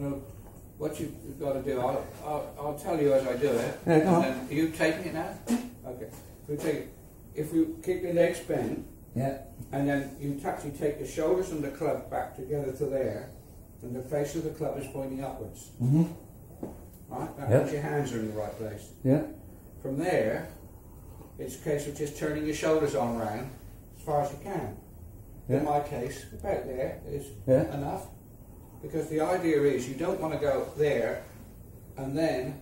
Well, what you've got to do, I'll tell you as I do it. Yeah, go on. Are you taking it now? Okay. We take it. If you keep your legs bent, Yeah. and then you actually take the shoulders and the club back together to there, and the face of the club is pointing upwards. Mm-hmm. Right? That Yep. means your hands are in the right place. Yeah. From there, it's a case of just turning your shoulders on round as far as you can. Yeah. In my case, about there is Yeah. enough. Because the idea is you don't want to go there and then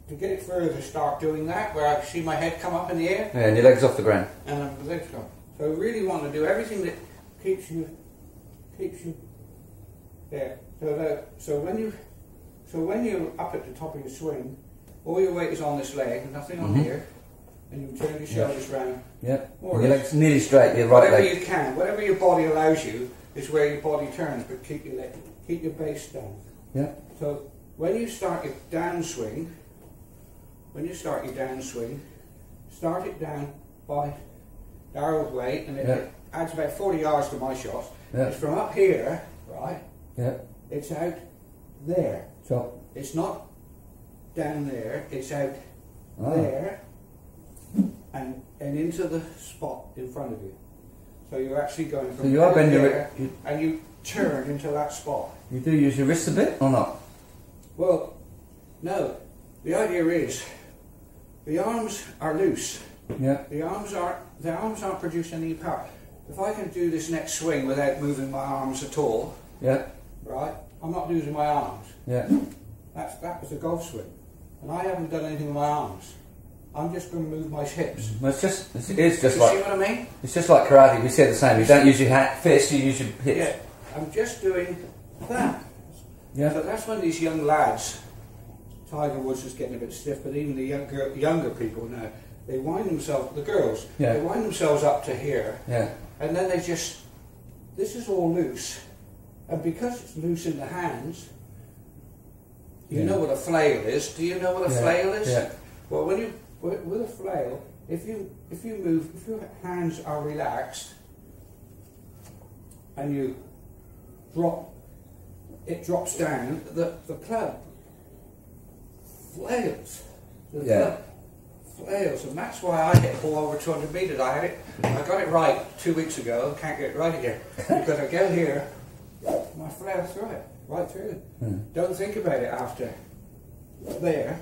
to get it further start doing that where I see my head come up in the air Yeah, and your legs off the ground. and the legs go. So we really want to do everything that keeps you there. So when you're up at the top of your swing, all your weight is on this leg, nothing on here, and you turn your shoulders round. Yeah. More or Your less. legs nearly straight, your right Whatever leg. you can, whatever your body allows you is where your body turns, but keep your base down. Yeah. So when you start your downswing, start it down by Darrell's way, and it adds about 40 yards to my shot. Yeah. It's from up here, right? Yeah. It's out there. Chop. It's not down there. It's out Ah. there, and into the spot in front of you. So you're actually going from So you are bending there, it. and you turn into that spot. You do use your wrists a bit or not? Well, no. The idea is the arms are loose. Yeah. The arms aren't producing any power. If I can do this next swing without moving my arms at all, Yeah. right? I'm not using my arms. Yeah. That was a golf swing, and I haven't done anything with my arms. I'm just going to move my hips. Well, it is just You like see what I mean? it's just like karate. We say the same. You don't use your fists, you use your hips. Yeah. I'm just doing that. Yeah. So that's when these young lads, Tiger Woods is getting a bit stiff, but even the younger people now, they wind themselves, the girls, Yeah. they wind themselves up to here, Yeah. and then this is all loose. And because it's loose in the hands, you know what a flail is. Do you know what a flail is? Yeah. Well, with a flail, if you move, if your hands are relaxed, and you drop, it drops down, the club flails. The club flails, and that's why I hit a ball over 200 metres. I got it right 2 weeks ago, can't get it right again. Because I go here, my flail through it, right through. Don't think about it after. There,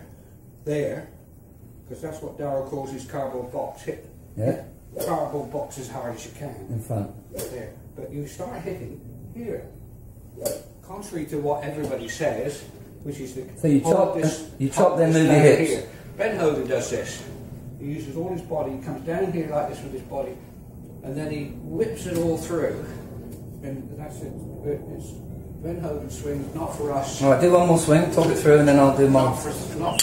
because that's what Darrell calls his cardboard box. Hit Yeah. cardboard box as hard as you can. In front. There. But you start hitting here. Contrary to what everybody says, which is the So you chop, then move your hips. Here. Ben Hogan does this. He uses all his body, he comes down here like this with his body, and then he whips it all through. And that's it. It's Ben Hogan's swing, not for us. All right, do one more swing, talk it through, and then I'll do mine. Not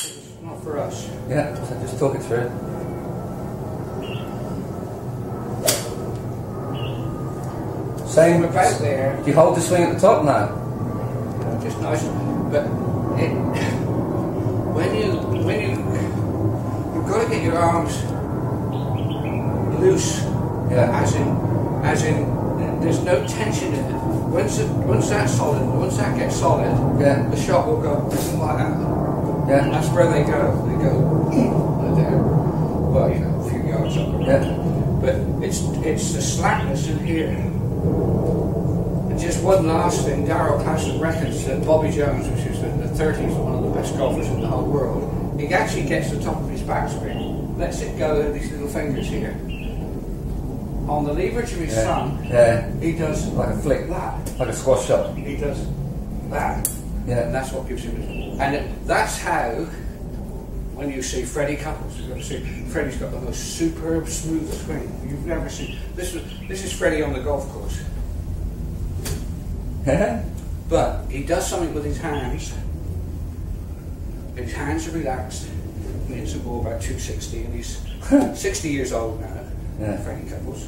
for us. Yeah, so just talk it through. Same. About there. Do you hold the swing at the top now? Just nice, but you've got to get your arms loose. Yeah. As in, there's no tension in it. Once that gets solid, Yeah. the shot will go like that. Yeah. That's where they go. They go like there. Well, you know, a few yards up. Yeah. But it's the slackness in here. And just one last thing, Darrell Classic records that Bobby Jones, which is in the 30s, one of the best golfers in the whole world, he actually gets the top of his backswing, lets it go with these little fingers here. On the leverage of his thumb, he does Like a flick. that. Like a squash shot. He does that. And Yeah. that's what gives him his... And that's how, when you see Freddie Couples, you've got to see, Freddie's got the most superb, smooth swing you've never seen. This is Freddie on the golf course. But he does something with his hands. His hands are relaxed. He hits the ball about 260, and he's 60 years old now, Freddie Couples.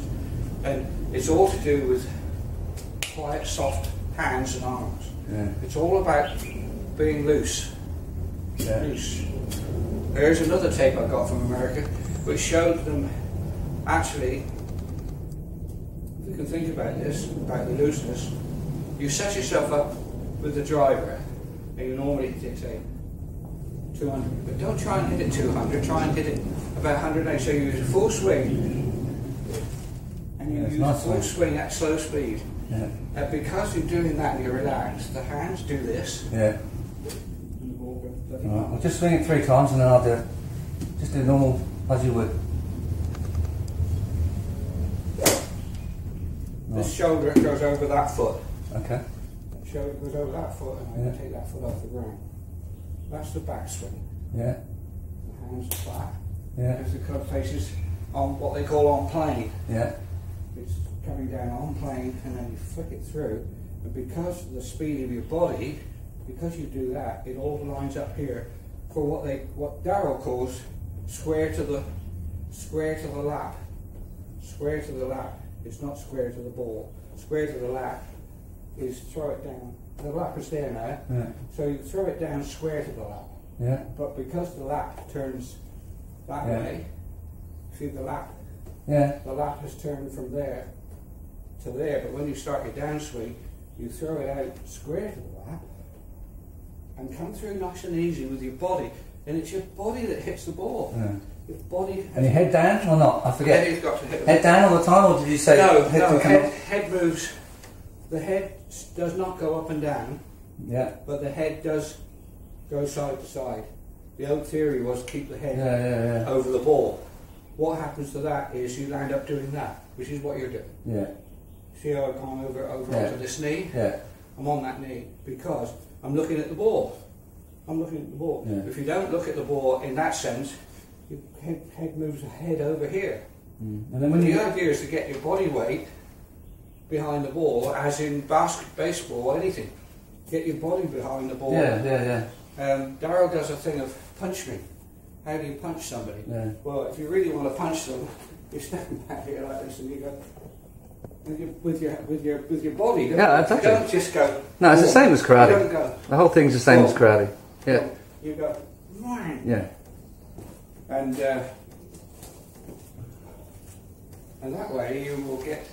And it's all to do with quiet, soft hands and arms. Yeah. It's all about being loose. Yeah. Loose. There's another tape I got from America which showed them actually, if you can think about this, about the looseness, you set yourself up with the driver and you normally hit it, say, 200. But don't try and hit it 200, try and hit it about 180. So you use a full swing, and you use a full swing at slow speed. Yeah. And because you're doing that and you're relaxed, the hands do this. Yeah. And the ball goes bloody Right. hard. I'll just swing it 3 times and then I'll do just do normal as you would. This shoulder goes over that foot. Okay. That shoulder goes over that foot, and I Yeah. take that foot off the ground. That's the backswing. Yeah. The hands are flat. Yeah. Because the club faces on what they call on plane. Yeah. It's coming down on plane, and then you flick it through. And because of the speed of your body, because you do that, it all lines up here for what Darryl calls square to the lap. Square to the lap. It's not square to the ball. Square to the lap is throw it down. The lap is there now, Yeah. so you throw it down square to the lap. Yeah. But because the lap turns that Yeah. way, see the lap Yeah. has turned from there to there. But when you start your downswing, you throw it out square to the lap and come through nice and easy with your body. And it's your body that hits the ball. Yeah. Your body. And your head down or not? I forget. Head has got to hit the Head down all the time, or did you say No, head no. can come up? Head moves. The head does not go up and down, Yeah. but the head does go side to side. The old theory was keep the head Yeah. over the ball. What happens to that is you land up doing that, which is what you're doing. Yeah. See how I've gone over Yeah. onto this knee? Yeah. I'm on that knee because I'm looking at the ball. I'm looking at the ball. Yeah. If you don't look at the ball in that sense, your head moves ahead over here. And then when The you idea is to get your body weight behind the ball, as in baseball or anything. Get your body behind the ball. yeah. Darryl does a thing of punch me. How do you punch somebody? Yeah. Well, if you really want to punch them, you stand back here like this and you go with your body. Don't Yeah, you? exactly. You don't just go. No, it's the same as karate. You don't go. The whole thing's the same as karate. Yeah. You go. Right. Yeah. And that way you will get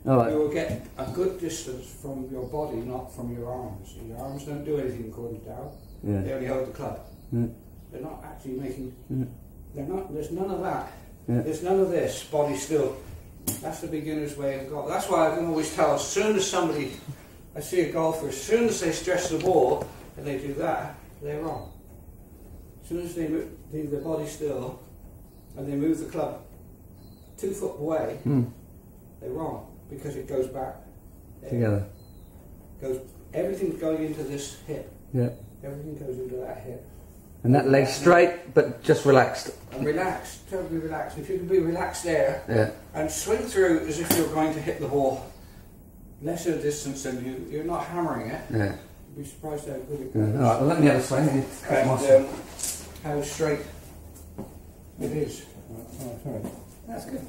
All right. you will get a good distance from your body, not from your arms. Your arms don't do anything according to Darryl. Yeah. They only hold the club. Mm. They're not actually making. Mm. They're not. There's none of that. Yeah. There's none of this. Body still. That's the beginner's way of golf. That's why I can always tell. As soon as somebody, I see a golfer, as soon as they stretch the ball and they do that, they're wrong. As soon as they leave their body still and they move the club 2 foot away, they're wrong because it goes back there. Together. Everything's going into this hip. Yeah. Everything goes into that hip. And that leg straight, but just relaxed. And relaxed, totally relaxed. If you can be relaxed there Yeah. and swing through as if you're going to hit the ball lesser distance than you're not hammering it. Yeah. You'd be surprised how good it Yeah. goes. All right. Well, let me have a swing. And how straight it is. Oh, sorry. That's good.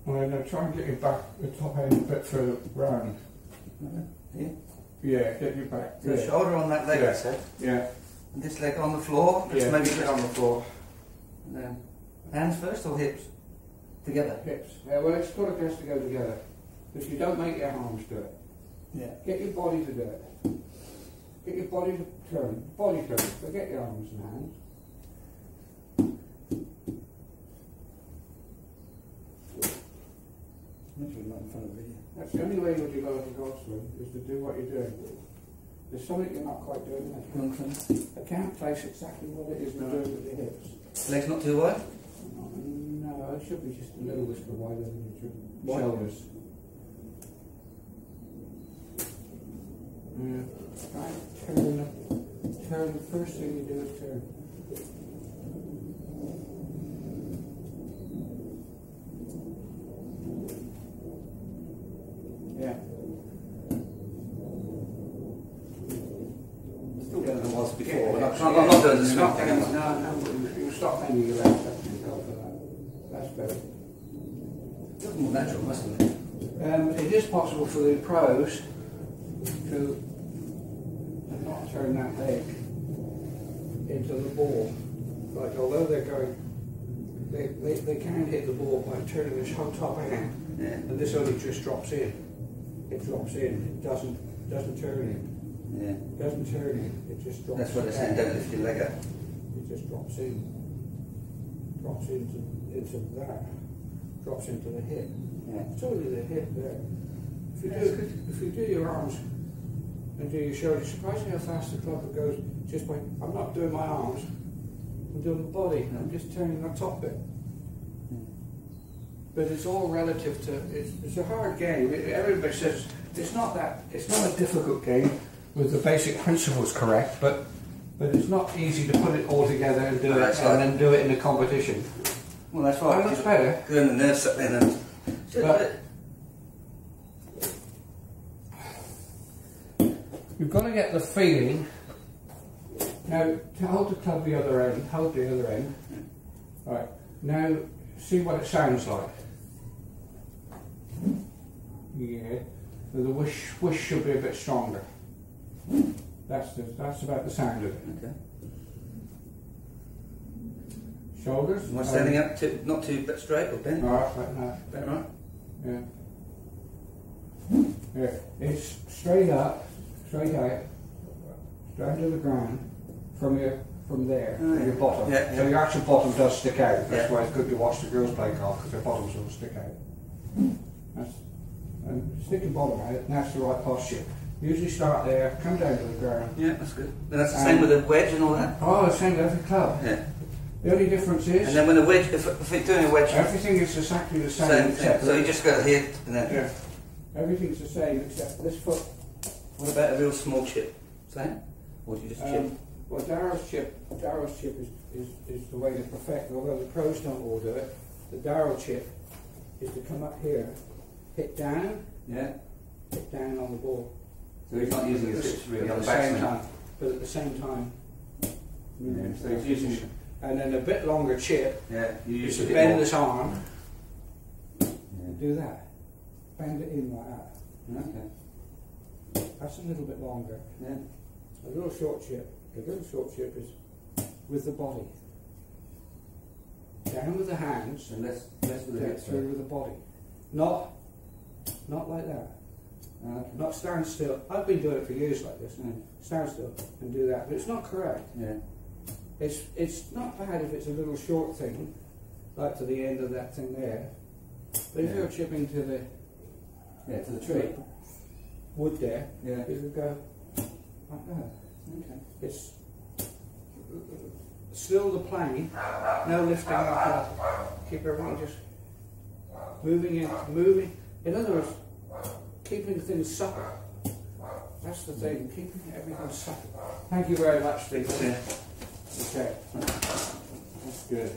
Well, now try and get your back, the top end a bit further round. Yeah. Yeah, get your back. The Yeah. shoulder on that leg, Yeah. I said. Yeah. And this leg on the floor. Just Yeah, maybe get on the floor. And then hands first or hips? Together. Hips. Yeah, well, it's got to go together. If you don't make your arms do it. Yeah. Get your body to do it. Get your body to turn. Body turn. Forget your arms and hands. Literally not in front of the video. That's the only way with your lower golf swing is to do what you're doing. There's something you're not quite doing there. I can't place exactly what it is you're doing with your hips. Legs not too wide? No, it should be just a little whisper wider than your Wide? shoulders. Right, turn. The first thing you do is turn. Yeah. Still better than it was before. Yeah, I'm not doing the swing. Stop hanging, no, you stop hanging your legs up and go for that. That's better. It's more natural, mustn't it? It is possible for the pros to not turn that leg into the ball. like although they're going, they can hit the ball by turning this whole top end, and this only just drops in. It drops in. It doesn't turn in. Yeah. It doesn't turn in. It just drops. That's what they're saying. Don't lift your leg up. It just drops in. Drops into that. Drops into the hip. Yeah. It's only the hip there. If you do your arms and do your shoulders, surprising how fast the club goes. Just by I'm not doing my arms. I'm doing the body. I'm just turning the top bit. But it's all relative to. It's a hard game. Everybody says it's not a difficult game with the basic principles correct, but it's not easy to put it all together and do it and then do it in a competition. Well, that's right. That's better. Doing the nerves up in and. But you've got to get the feeling. Now, to hold the club the other end, hold the other end. Right. Now, see what it sounds like. Yeah. So the whoosh should be a bit stronger. That's about the sound of it. Okay. Shoulders. Am I standing up not too straight or bent? Right, like that. Bent right? Yeah. Yeah. It's straight up, straight out, down to the ground from there, from your bottom. Yeah, So your actual bottom does stick out. That's Yeah. why it's good to watch the girls play golf, because their bottoms will stick out. And stick your bottom out, and that's the right posture. Usually start there, come down to the ground. Yeah, that's good. And that's the same with the wedge and all that? Oh, the same with every club. Yeah. The only difference is And then when the wedge, if you're doing a wedge, everything is exactly the same. same thing. except So you just go here and then. yeah. Everything's the same except this foot. What about a real small chip? Same? Or do you just chip? Well, Darrow's chip is the way to perfect. Although the pros don't all do it, the Darrow chip is to come up here, hit down on the ball. So he's not using his hips really on the same backswing. time, but at the same time. Yeah, so he's using. And then a bit longer chip Yeah, you is use to a bit bend more. this arm. Yeah. Do that. Bend it in like that. Okay. That's a little bit longer. Yeah. A little short chip. A little short chip is with the body. Down with the hands. So less with the Get hips. through with the body. Not like that. Okay. Not stand still. I've been doing it for years like this. Mm. Stand still and do that. But it's not correct. Yeah. It's not bad if it's a little short thing, like to the end of that thing there. But if Yeah. you're chipping to the To the tree. wood there, Yeah. you could go like that. Okay. It's still the plane, no lifting up. Keep everything just moving. In other words, keeping things supple. That's the thing, keeping everything supple. Thank you very much, Steve. Yeah. Okay. That's good.